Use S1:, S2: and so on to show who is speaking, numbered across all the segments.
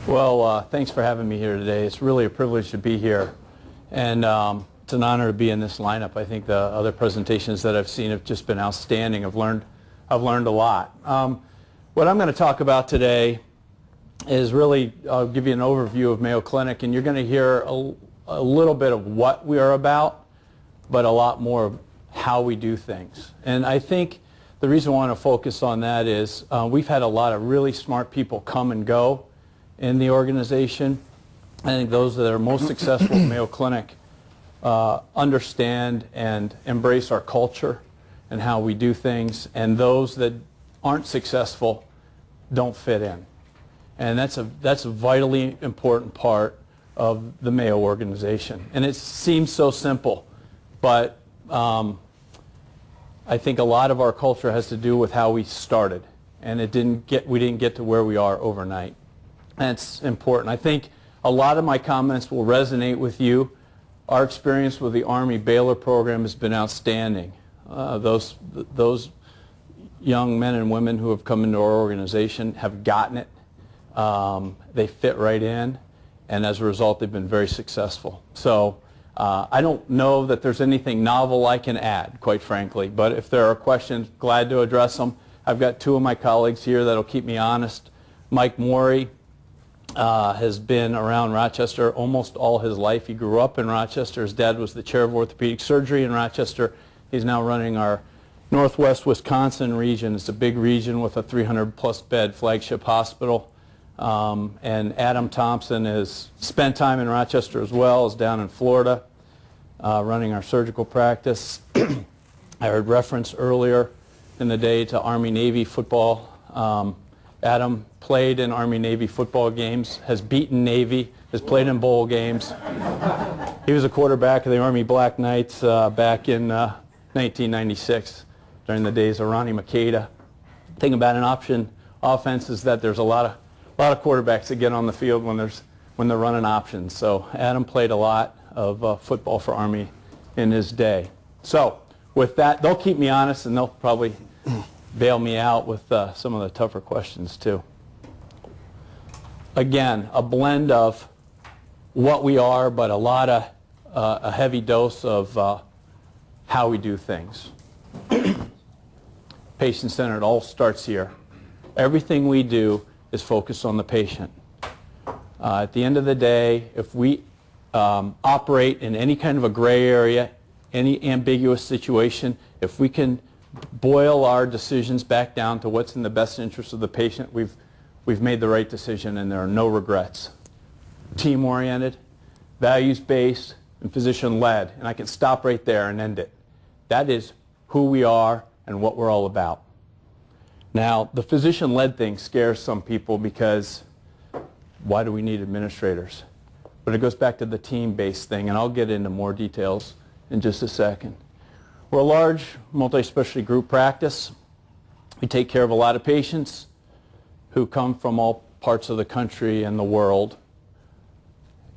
S1: Well, thanks for having me here today. It's really a privilege to be here, and it's an honor to be in this lineup. I think the other presentations that I've seen have just been outstanding. I've learned a lot. What I'm going to talk about today is really, I'll give you an overview of Mayo Clinic, and you're going to hear a little bit of what we are about, but a lot more of how we do things. And I think the reason I want to focus on that is we've had a lot of really smart people come and go in the organization. I think those that are most successful at Mayo Clinic understand and embrace our culture and how we do things, and those that aren't successful don't fit in. And that's a vitally important part of the Mayo organization. And it seems so simple, but I think a lot of our culture has to do with how we started, and we didn't get to where we are overnight. That's important. I think a lot of my comments will resonate with you. Our experience with the Army-Baylor program has been outstanding. Those young men and women who have come into our organization have gotten it. They fit right in, and as a result, they've been very successful. So I don't know that there's anything novel I can add, quite frankly, but if there are questions, glad to address them. I've got two of my colleagues here that'll keep me honest. Mike Morey has been around Rochester almost all his life. He grew up in Rochester. His dad was the chair of orthopedic surgery in Rochester. He's now running our Northwest Wisconsin region. It's a big region with a 300-plus bed flagship hospital. And Adam Thompson has spent time in Rochester as well as down in Florida, running our surgical practice. I heard reference earlier in the day to Army-Navy football. Adam played in Army-Navy football games, has beaten Navy, has played in bowl games. He was a quarterback of the Army Black Knights back in 1996 during the days of Ronnie Makeda. The thing about an option offense is that there's a lot of quarterbacks that get on the field when they're running options. So Adam played a lot of football for Army in his day. So with that, they'll keep me honest, and they'll probably bail me out with some of the tougher questions too. Again, a blend of what we are, but a heavy dose of how we do things. Patient-centered all starts here. Everything we do is focused on the patient. At the end of the day, if we operate in any kind of a gray area, any ambiguous situation, if we can boil our decisions back down to what's in the best interest of the patient, we've made the right decision, and there are no regrets. Team-oriented, values-based, and physician-led, and I can stop right there and end it. That is who we are and what we're all about. Now, the physician-led thing scares some people because why do we need administrators? But it goes back to the team-based thing, and I'll get into more details in just a second. We're a large multi-specialty group practice. We take care of a lot of patients who come from all parts of the country and the world.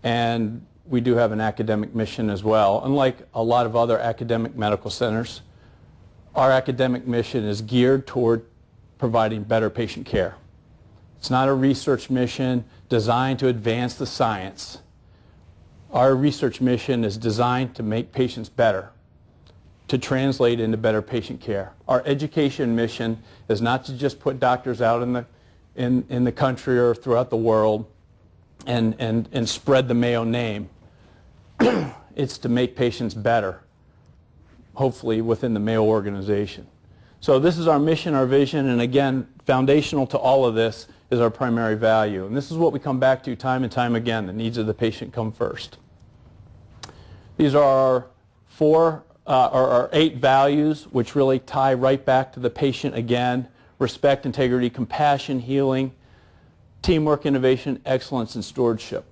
S1: And we do have an academic mission as well. Unlike a lot of other academic medical centers, our academic mission is geared toward providing better patient care. It's not a research mission designed to advance the science. Our research mission is designed to make patients better, to translate into better patient care. Our education mission is not to just put doctors out in the country or throughout the world and spread the Mayo name. It's to make patients better, hopefully within the Mayo organization. So this is our mission, our vision, and again, foundational to all of this is our primary value. And this is what we come back to time and time again. The needs of the patient come first. These are our 8 values, which really tie right back to the patient again: respect, integrity, compassion, healing, teamwork, innovation, excellence, and stewardship.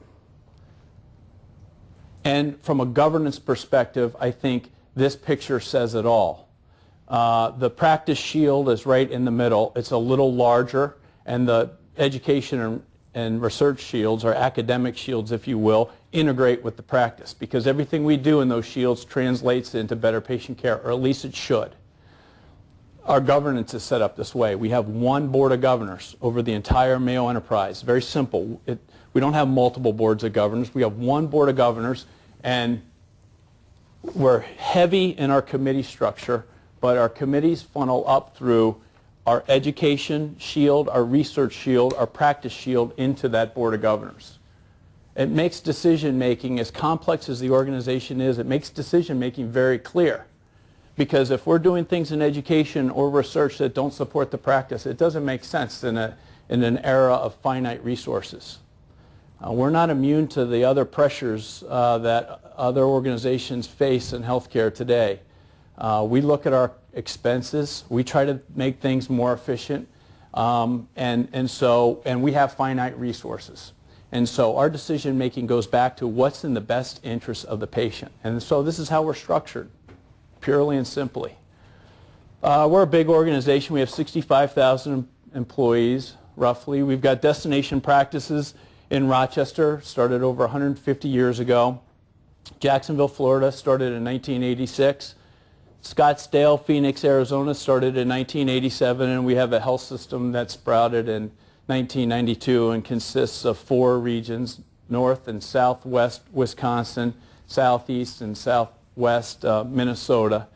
S1: And from a governance perspective, I think this picture says it all. The practice shield is right in the middle. It's a little larger, and the education and research shields, or academic shields, if you will, integrate with the practice, because everything we do in those shields translates into better patient care, or at least it should. Our governance is set up this way. We have one board of governors over the entire Mayo enterprise. Very simple. We don't have multiple boards of governors. We have one board of governors, and we're heavy in our committee structure, but our committees funnel up through our education shield, our research shield, our practice shield into that board of governors. It makes decision making, as complex as the organization is, it makes decision making very clear. Because if we're doing things in education or research that don't support the practice, it doesn't make sense in an era of finite resources. We're not immune to the other pressures that other organizations face in healthcare today. We look at our expenses. We try to make things more efficient, and we have finite resources. And so our decision making goes back to what's in the best interest of the patient. And so this is how we're structured, purely and simply. We're a big organization. We have 65,000 employees, roughly. We've got destination practices in Rochester, started over 150 years ago. Jacksonville, Florida, started in 1986. Scottsdale, Phoenix, Arizona, started in 1987, and we have a health system that sprouted in 1992 and consists of 4 regions: north and southwest Wisconsin, southeast and southwest Minnesota,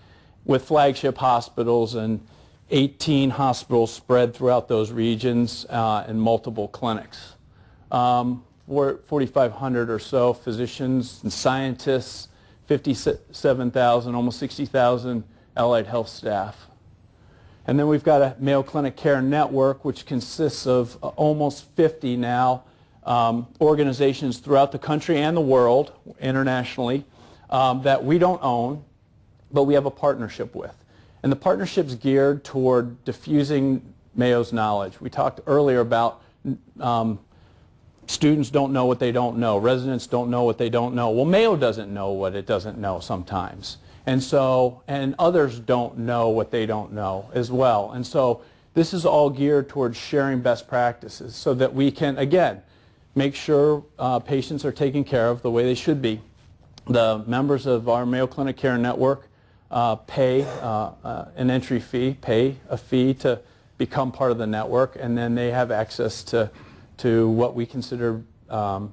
S1: with flagship hospitals and 18 hospitals spread throughout those regions and multiple clinics. 4,500 or so physicians and scientists, 57,000, almost 60,000 allied health staff. And then we've got a Mayo Clinic Care Network, which consists of almost 50 now organizations throughout the country and the world, internationally, that we don't own, but we have a partnership with. And the partnership's geared toward diffusing Mayo's knowledge. We talked earlier about students don't know what they don't know. Residents don't know what they don't know. Well, Mayo doesn't know what it doesn't know sometimes. And others don't know what they don't know as well. And so this is all geared towards sharing best practices so that we can, again, make sure patients are taken care of the way they should be. The members of our Mayo Clinic Care Network pay an entry fee, pay a fee to become part of the network, and then they have access to what we consider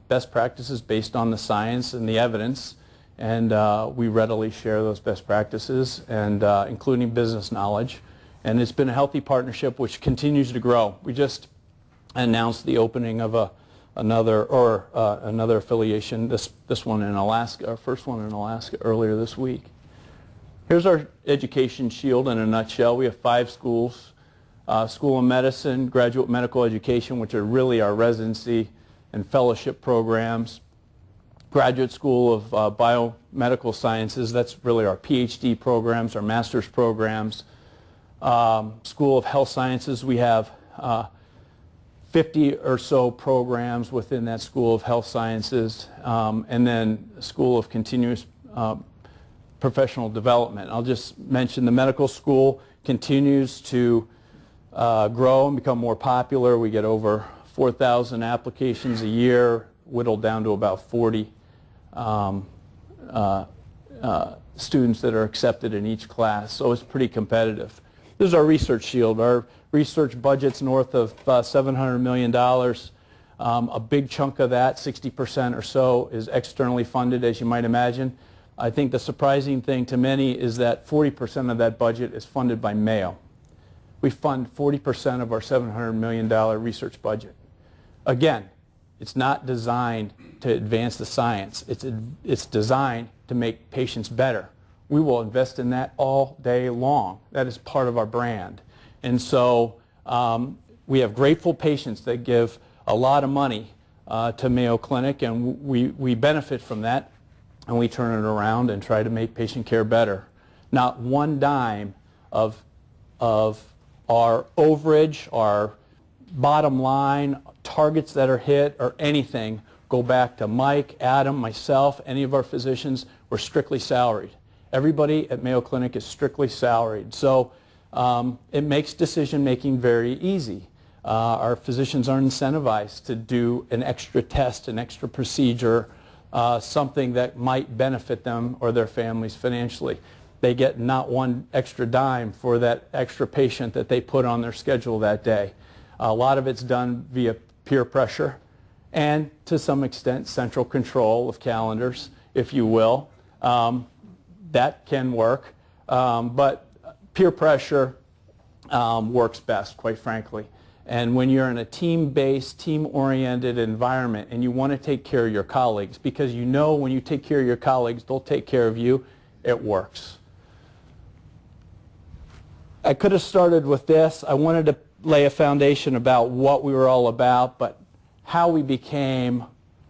S1: best practices based on the science and the evidence. And we readily share those best practices, and including business knowledge. And it's been a healthy partnership which continues to grow. We just announced the opening of another affiliation, this one in Alaska, our first one in Alaska, earlier this week. Here's our education shield in a nutshell. We have 5 schools. School of Medicine, Graduate Medical Education, which are really our residency and fellowship programs. Graduate School of Biomedical Sciences, that's really our PhD programs, our master's programs. School of Health Sciences, we have 50 or so programs within that School of Health Sciences, and then School of Continuous Professional Development. I'll just mention the medical school continues to grow and become more popular. We get over 4,000 applications a year, whittled down to about 40 students that are accepted in each class, so it's pretty competitive. This is our research shield. Our research budget's north of $700 million. A big chunk of that, 60% or so, is externally funded, as you might imagine. I think the surprising thing to many is that 40% of that budget is funded by Mayo. We fund 40% of our $700 million research budget. Again, it's not designed to advance the science. It's designed to make patients better. We will invest in that all day long. That is part of our brand. And so we have grateful patients that give a lot of money to Mayo Clinic, and we benefit from that, and we turn it around and try to make patient care better. Not one dime of our overage, our bottom line, targets that are hit, or anything go back to Mike, Adam, myself, any of our physicians. We're strictly salaried. Everybody at Mayo Clinic is strictly salaried. So it makes decision making very easy. Our physicians are incentivized to do an extra test, an extra procedure, something that might benefit them or their families financially. They get not one extra dime for that extra patient that they put on their schedule that day. A lot of it's done via peer pressure and to some extent central control of calendars, if you will. That can work, but peer pressure works best, quite frankly. And when you're in a team-based, team-oriented environment and you want to take care of your colleagues, because you know when you take care of your colleagues, they'll take care of you, it works. I could have started with this. I wanted to lay a foundation about what we were all about, but how we became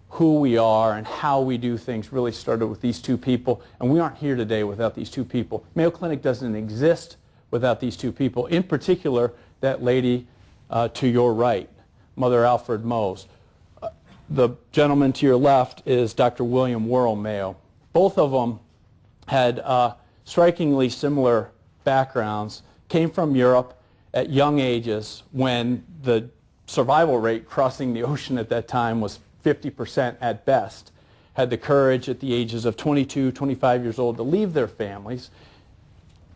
S1: who we are and how we do things really started with these two people, and we aren't here today without these two people. Mayo Clinic doesn't exist without these two people, in particular that lady to your right, Mother Alfred Mose. The gentleman to your left is Dr. William Worrell Mayo. Both of them had strikingly similar backgrounds, came from Europe at young ages when the survival rate crossing the ocean at that time was 50% at best, had the courage at the ages of 22, 25 years old to leave their families.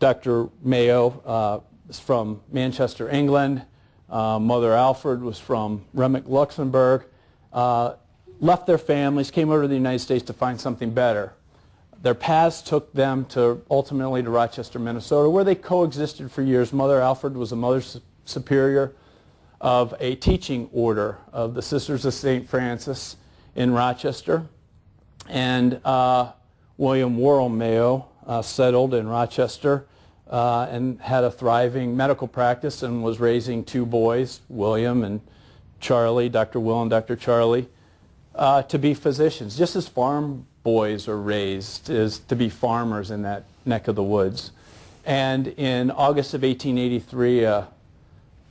S1: Dr. Mayo is from Manchester, England. Mother Alfred was from Remich, Luxembourg. Left their families, came over to the United States to find something better. Their paths took them ultimately to Rochester, Minnesota, where they coexisted for years. Mother Alfred was a Mother Superior of a teaching order of the Sisters of St. Francis in Rochester. And William Worrell Mayo settled in Rochester and had a thriving medical practice and was raising two boys, William and Charlie, Dr. Will and Dr. Charlie, to be physicians, just as farm boys are raised as to be farmers in that neck of the woods. And in August of 1883, a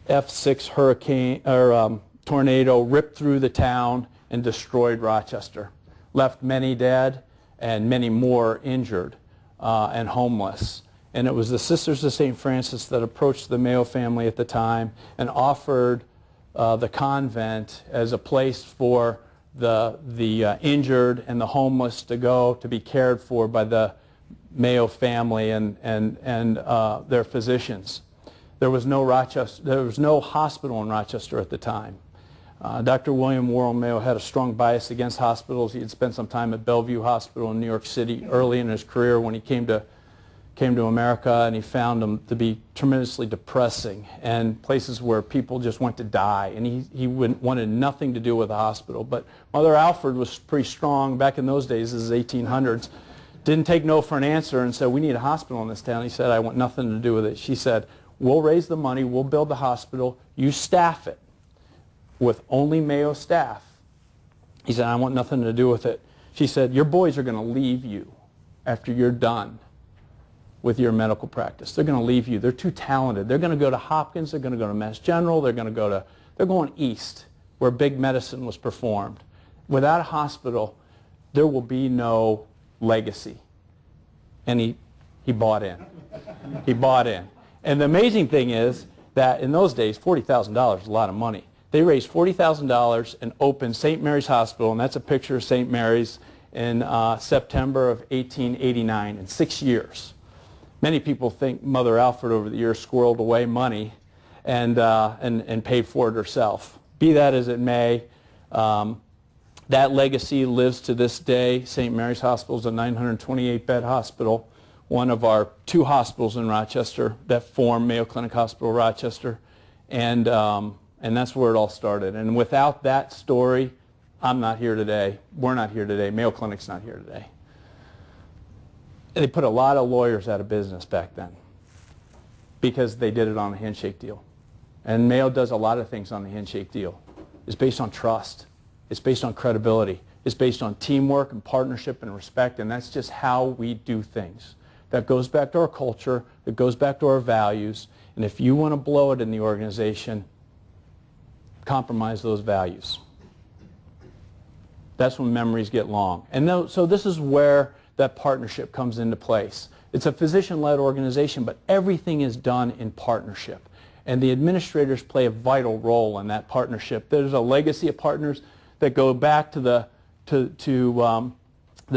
S1: F6 hurricane or tornado ripped through the town and destroyed Rochester, left many dead and many more injured and homeless. And it was the Sisters of St. Francis that approached the Mayo family at the time and offered the convent as a place for the injured and the homeless to go to be cared for by the Mayo family and their physicians. There was no hospital in Rochester at the time. Dr. William Worrell Mayo had a strong bias against hospitals. He had spent some time at Bellevue Hospital in New York City early in his career when he came to America, and he found them to be tremendously depressing and places where people just went to die, and he wanted nothing to do with the hospital. But Mother Alfred was pretty strong back in those days, this is 1800s, didn't take no for an answer and said, we need a hospital in this town. He said, I want nothing to do with it. She said, we'll raise the money, we'll build the hospital, you staff it with only Mayo staff. He said, I want nothing to do with it. She said, your boys are going to leave you after you're done with your medical practice. They're going to leave you. They're too talented. They're going to go to Hopkins. They're going to go to Mass General. They're going east where big medicine was performed. Without a hospital, there will be no legacy. And he bought in. He bought in. And the amazing thing is that in those days, $40,000 is a lot of money. They raised $40,000 and opened St. Mary's Hospital, and that's a picture of St. Mary's in September of 1889, in 6 years. Many people think Mother Alfred over the years squirreled away money and paid for it herself. Be that as it may, that legacy lives to this day. St. Mary's Hospital is a 928-bed hospital, one of our two hospitals in Rochester that form Mayo Clinic Hospital Rochester, and that's where it all started. And without that story, I'm not here today. We're not here today. Mayo Clinic's not here today. They put a lot of lawyers out of business back then because they did it on a handshake deal. And Mayo does a lot of things on the handshake deal. It's based on trust. It's based on credibility. It's based on teamwork and partnership and respect, and that's just how we do things. That goes back to our culture. It goes back to our values. And if you want to blow it in the organization, compromise those values. That's when memories get long. And so this is where that partnership comes into place. It's a physician-led organization, but everything is done in partnership. And the administrators play a vital role in that partnership. There's a legacy of partners that go back to the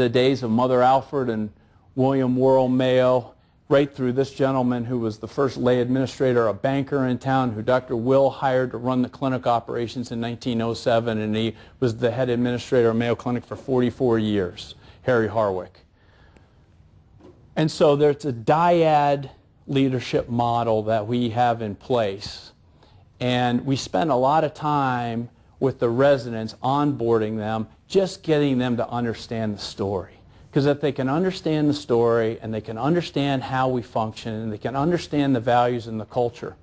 S1: days of Mother Alfred and William Worrell Mayo, right through this gentleman who was the first lay administrator, a banker in town who Dr. Will hired to run the clinic operations in 1907, and he was the head administrator of Mayo Clinic for 44 years, Harry Harwick. And so there's a dyad leadership model that we have in place, and we spend a lot of time with the residents, onboarding them, just getting them to understand the story. Because if they can understand the story and they can understand how we function and they can understand the values and the culture,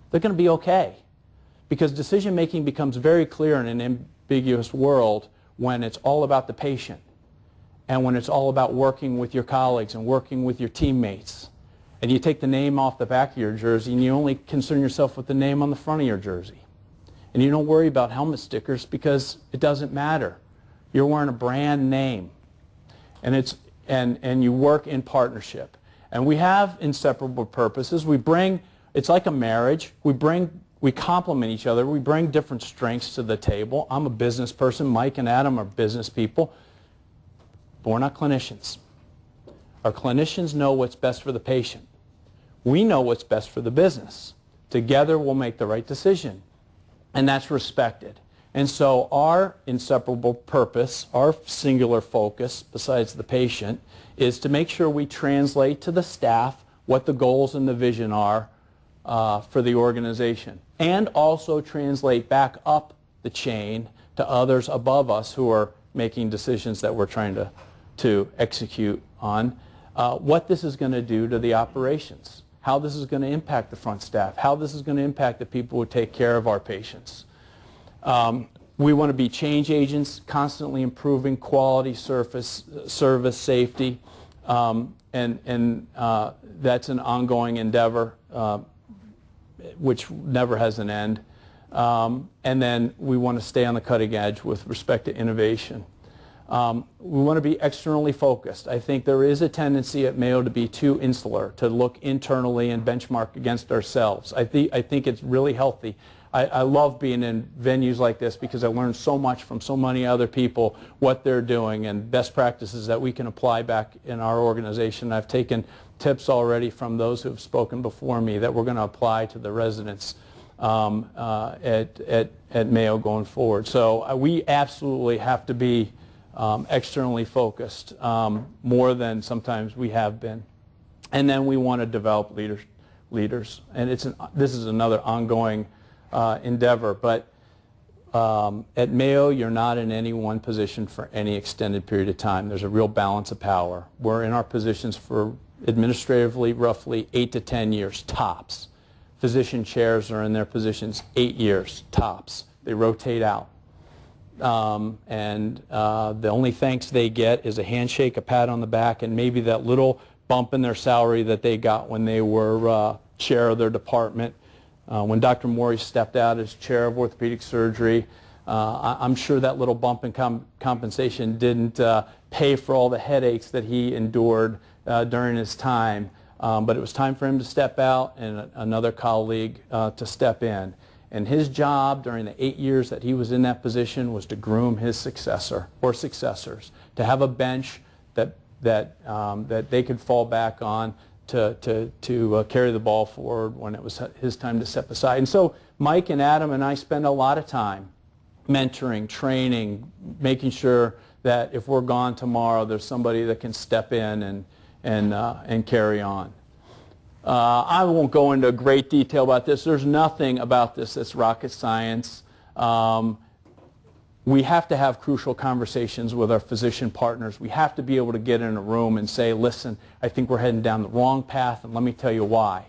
S1: they're going to be okay. Because decision making becomes very clear in an ambiguous world when it's all about the patient and when it's all about working with your colleagues and working with your teammates. And you take the name off the back of your jersey and you only concern yourself with the name on the front of your jersey. And you don't worry about helmet stickers because it doesn't matter. You're wearing a brand name. And you work in partnership. And we have inseparable purposes. It's like a marriage. We complement each other. We bring different strengths to the table. I'm a business person. Mike and Adam are business people. But we're not clinicians. Our clinicians know what's best for the patient. We know what's best for the business. Together we'll make the right decision. And that's respected. And so our inseparable purpose, our singular focus, besides the patient, is to make sure we translate to the staff what the goals and the vision are for the organization. And also translate back up the chain to others above us who are making decisions that we're trying to execute on, what this is going to do to the operations, how this is going to impact the front staff, how this is going to impact the people who take care of our patients. We want to be change agents, constantly improving quality, service, safety, and that's an ongoing endeavor which never has an end. And then we want to stay on the cutting edge with respect to innovation. We want to be externally focused. I think there is a tendency at Mayo to be too insular, to look internally and benchmark against ourselves. I think it's really healthy. I love being in venues like this because I learn so much from so many other people, what they're doing and best practices that we can apply back in our organization. I've taken tips already from those who have spoken before me that we're going to apply to the residents at Mayo going forward. So we absolutely have to be externally focused more than sometimes we have been. And then we want to develop leaders. And this is another ongoing endeavor, but at Mayo you're not in any one position for any extended period of time. There's a real balance of power. We're in our positions for administratively roughly 8 to 10 years tops. Physician chairs are in their positions 8 years tops. They rotate out. And the only thanks they get is a handshake, a pat on the back, and maybe that little bump in their salary that they got when they were chair of their department. When Dr. Morey stepped out as chair of orthopedic surgery, I'm sure that little bump in compensation didn't pay for all the headaches that he endured during his time. But it was time for him to step out and another colleague to step in. And his job during the 8 years that he was in that position was to groom his successor or successors, to have a bench that they could fall back on to carry the ball forward when it was his time to step aside. And so Mike and Adam and I spend a lot of time mentoring, training, making sure that if we're gone tomorrow, there's somebody that can step in and carry on. I won't go into great detail about this. There's nothing about this that's rocket science. We have to have crucial conversations with our physician partners. We have to be able to get in a room and say, listen, I think we're heading down the wrong path, and let me tell you why.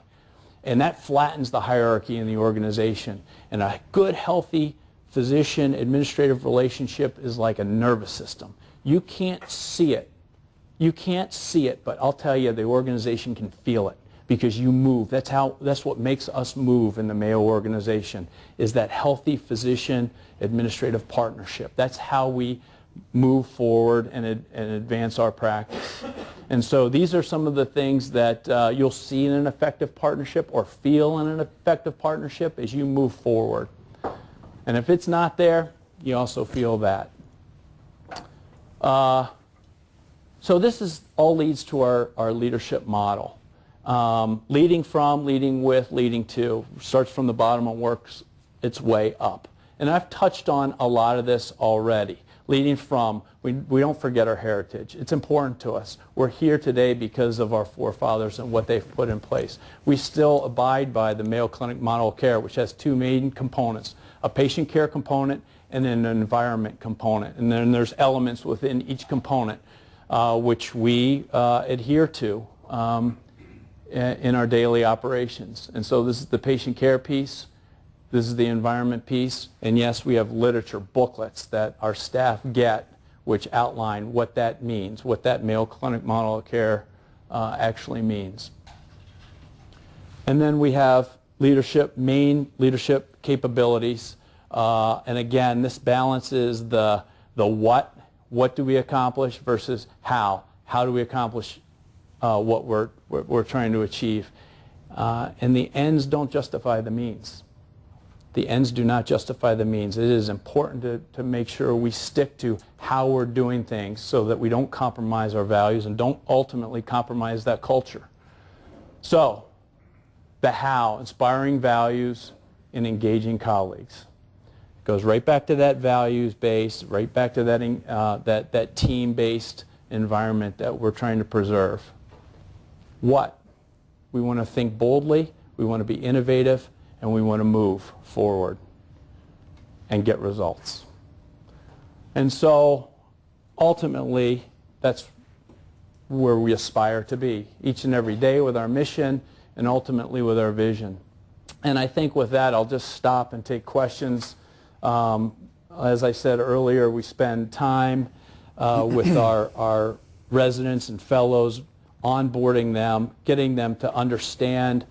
S1: And that flattens the hierarchy in the organization. And a good, healthy physician-administrative relationship is like a nervous system. You can't see it. You can't see it, but I'll tell you, the organization can feel it because you move. That's what makes us move in the Mayo organization, is that healthy physician-administrative partnership. That's how we move forward and advance our practice. And so these are some of the things that you'll see in an effective partnership or feel in an effective partnership as you move forward. And if it's not there, you also feel that. So this all leads to our leadership model. Leading from, leading with, leading to, starts from the bottom and works its way up. And I've touched on a lot of this already. Leading from, we don't forget our heritage. It's important to us. We're here today because of our forefathers and what they've put in place. We still abide by the Mayo Clinic model of care, which has two main components, a patient care component and an environment component. And then there's elements within each component which we adhere to in our daily operations. And so this is the patient care piece. This is the environment piece, and yes, we have literature booklets that our staff get which outline what that means, what that Mayo Clinic model of care actually means. And then we have leadership, main leadership capabilities, and again, this balances the what do we accomplish versus how do we accomplish what we're trying to achieve. And the ends don't justify the means. The ends do not justify the means. It is important to make sure we stick to how we're doing things so that we don't compromise our values and don't ultimately compromise that culture. So, the how, inspiring values and engaging colleagues. It goes right back to that values-based, right back to that, that team-based environment that we're trying to preserve. What? We want to think boldly, we want to be innovative, and we want to move forward and get results. And so ultimately, that's where we aspire to be each and every day with our mission and ultimately with our vision. And I think with that, I'll just stop and take questions. As I said earlier, we spend time with our residents and fellows, onboarding them, getting them to understand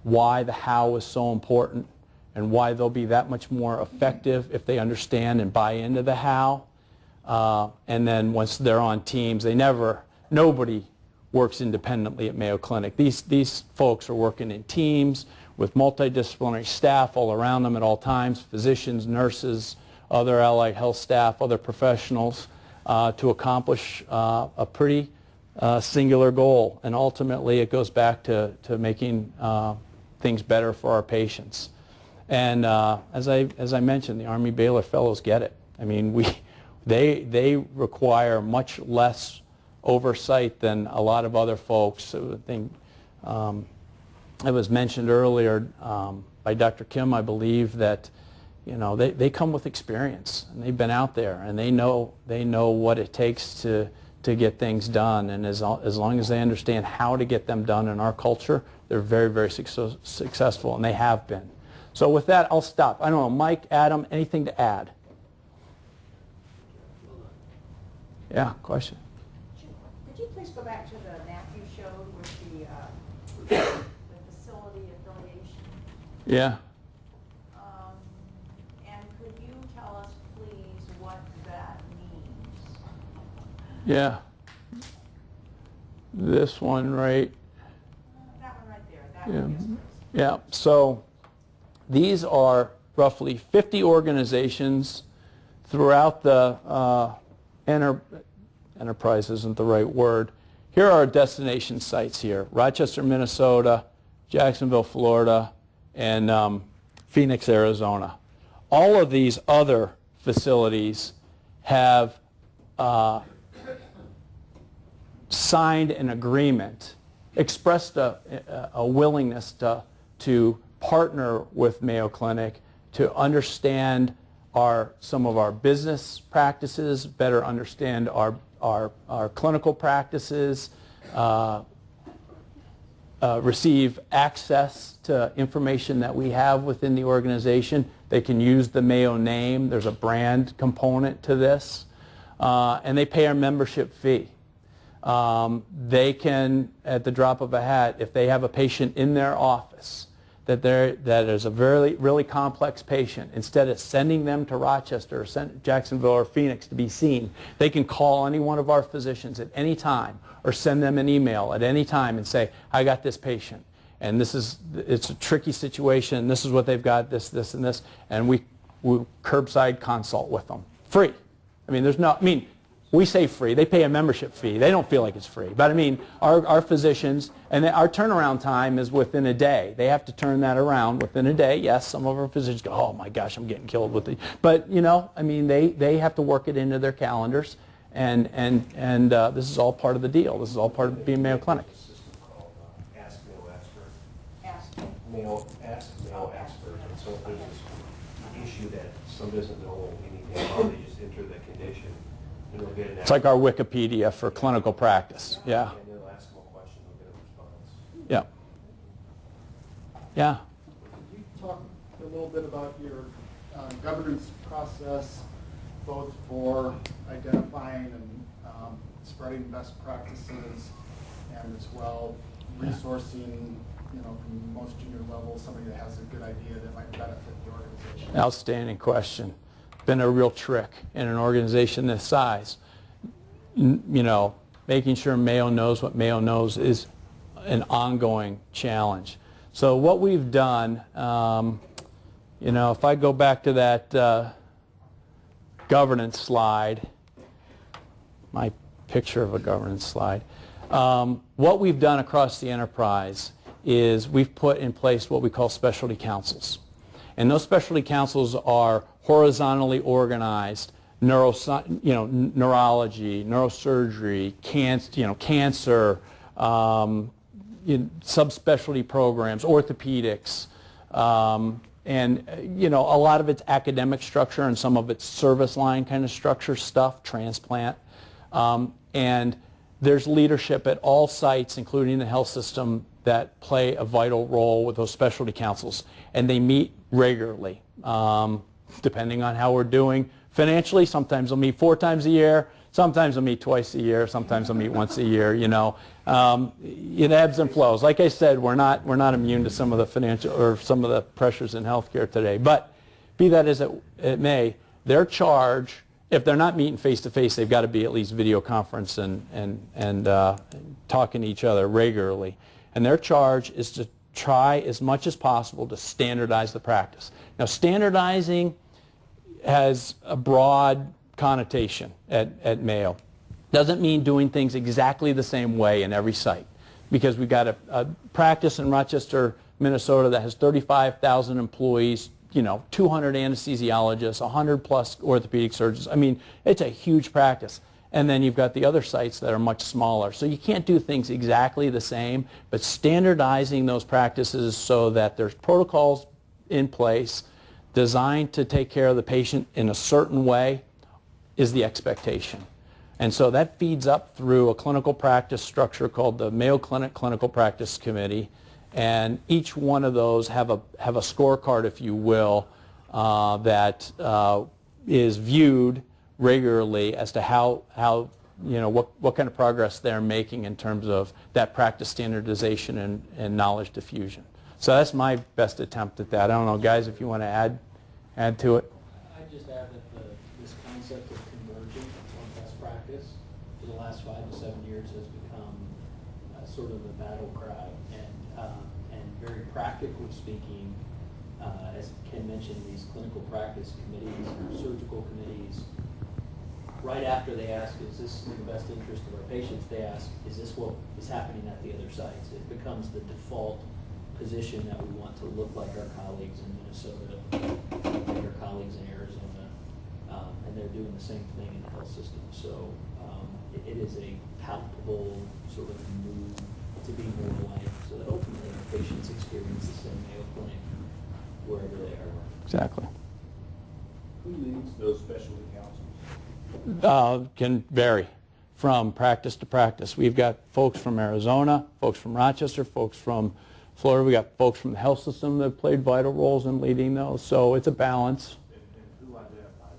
S1: why the how is so important and why they'll be that much more effective if they understand and buy into the how. And then once they're on teams, nobody works independently at Mayo Clinic. These folks are working in teams with multidisciplinary staff all around them at all times, physicians, nurses, other allied health staff, other professionals, to accomplish a pretty singular goal. And ultimately it goes back to making things better for our patients. And as I mentioned, the Army-Baylor fellows get it. I mean, they require much less oversight than a lot of other folks. So I think it was mentioned earlier by Dr. Kim, I believe, that they come with experience and they've been out there and they know what it takes to get things done, and as long as they understand how to get them done in our culture, they're very, very successful, and they have been. So with that, I'll stop. I don't know, Mike, Adam, anything to add? Yeah, question?
S2: Could you please go back to the map you showed with the facility affiliation?
S1: Yeah.
S2: And could you tell us, please, what that means?
S1: Yeah. This one, right?
S2: That one right there. That
S1: Yeah.
S2: one, yes, please.
S1: Yeah. So these are roughly 50 organizations throughout the enterprise isn't the right word. Here are our destination sites here: Rochester, Minnesota, Jacksonville, Florida, and Phoenix, Arizona. All of these other facilities have signed an agreement, expressed a willingness to partner with Mayo Clinic to understand some of our business practices, better understand our clinical practices, receive access to information that we have within the organization. They can use the Mayo name. There's a brand component to this. And they pay our membership fee. They can, at the drop of a hat, if they have a patient in their office that is a really complex patient, instead of sending them to Rochester or Jacksonville or Phoenix to be seen, they can call any one of our physicians at any time or send them an email at any time and say, I got this patient, and it's a tricky situation, this is what they've got, this, and this, and we curbside consult with them. Free. I mean, We say free. They pay a membership fee. They don't feel like it's free. But I mean, our physicians, and our turnaround time is within a day. They have to turn that around within a day. Yes, some of our physicians go, oh my gosh, I'm getting killed with it. But you know, I mean, they have to work it into their calendars, and this is all part of the deal. This is all part of being Mayo Clinic.
S3: A system called Ask Mayo Expert.
S2: Ask.
S3: Ask Mayo Expert. And so if there's this issue that somebody doesn't know anything about, they just enter the condition. And they'll get an
S1: It's like our Wikipedia for clinical practice. Yeah.
S3: And they'll ask them a question, they'll get a response.
S1: Yeah. Yeah.
S4: Could you talk a little bit about your governance process, both for identifying and spreading best practices, and as well resourcing, you know, from the most junior level, somebody that has a good idea that might benefit the organization?
S1: Outstanding question. Been a real trick in an organization this size. You know, making sure Mayo knows what Mayo knows is an ongoing challenge. So what we've done, you know, if I go back to that governance slide, my picture of a governance slide, what we've done across the enterprise is we've put in place what we call specialty councils. And those specialty councils are horizontally organized, neurology, neurosurgery, cancer, subspecialty programs, orthopedics, and you know, a lot of it's academic structure and some of it's service line kind of structure stuff, transplant, and there's leadership at all sites, including the health system, that play a vital role with those specialty councils, and they meet regularly, depending on how we're doing financially. Sometimes they'll meet 4 times a year, sometimes they'll meet twice a year, sometimes they'll meet once a year. You know, it ebbs and flows. Like I said, we're not immune to some of the financial or some of the pressures in healthcare today. But be that as it may, their charge, if they're not meeting face to face, they've got to be at least video conference and talking to each other regularly. And their charge is to try as much as possible to standardize the practice. Now, standardizing has a broad connotation at Mayo. Doesn't mean doing things exactly the same way in every site, because we've got a practice in Rochester, Minnesota that has 35,000 employees, you know, 200 anesthesiologists, 100 plus orthopedic surgeons. I mean, it's a huge practice. And then you've got the other sites that are much smaller. So you can't do things exactly the same, but standardizing those practices so that there's protocols in place designed to take care of the patient in a certain way is the expectation. And so that feeds up through a clinical practice structure called the Mayo Clinic Clinical Practice Committee. And each one of those have a scorecard, if you will, that is viewed regularly as to how you know, what kind of progress they're making in terms of that practice standardization and knowledge diffusion. So that's my best attempt at that. I don't know, guys, if you want to add to it.
S5: I'd just add that this concept of converging on best practice for the last 5 to 7 years has become sort of the battle cry, and very practically speaking, as Ken mentioned, these clinical practice committees or surgical committees, right after they ask, is this in the best interest of our patients, they ask, is this what is happening at the other sites? It becomes the default position that we want to look like our colleagues in Minnesota, like our colleagues in Arizona, and they're doing the same thing in the health system. So it is a palpable sort of move to be more like, so that ultimately our patients experience the same Mayo Clinic wherever they are.
S1: Exactly.
S3: Who leads those specialty councils?
S1: Can vary from practice to practice. We've got folks from Arizona, folks from Rochester, folks from Florida. We got folks from the health system that played vital roles in leading those. So it's a balance.
S3: And who identifies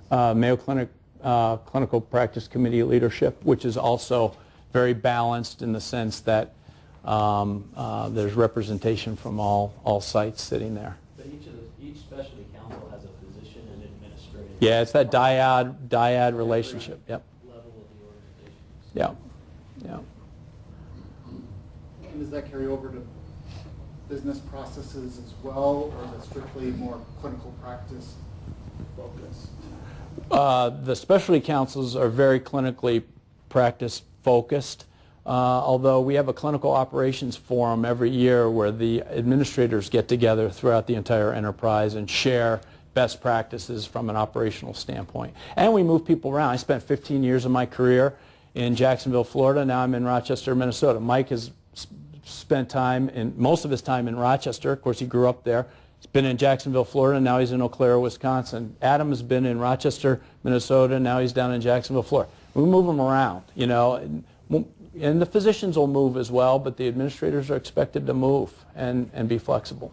S3: the lead?
S1: Mayo Clinic Clinical Practice Committee leadership, which is also very balanced in the sense that there's representation from all sites sitting there.
S5: But each specialty council has a physician and administrative.
S1: Yeah, it's that dyad relationship. Yep.
S5: Level of the organization.
S1: Yeah. Yeah.
S4: And does that carry over to business processes as well, or is it strictly more clinical practice focused?
S1: The specialty councils are very clinically practice focused, although we have a clinical operations forum every year where the administrators get together throughout the entire enterprise and share best practices from an operational standpoint. And we move people around. I spent 15 years of my career in Jacksonville, Florida. Now I'm in Rochester, Minnesota. Mike has spent most of his time in Rochester. Of course, he grew up there. He's been in Jacksonville, Florida. Now he's in Eau Claire, Wisconsin. Adam has been in Rochester, Minnesota. Now he's down in Jacksonville, Florida. We move them around, you know, and the physicians will move as well, but the administrators are expected to move and be flexible.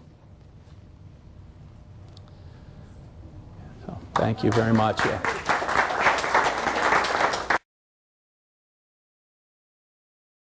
S1: So, thank you very much. Yeah.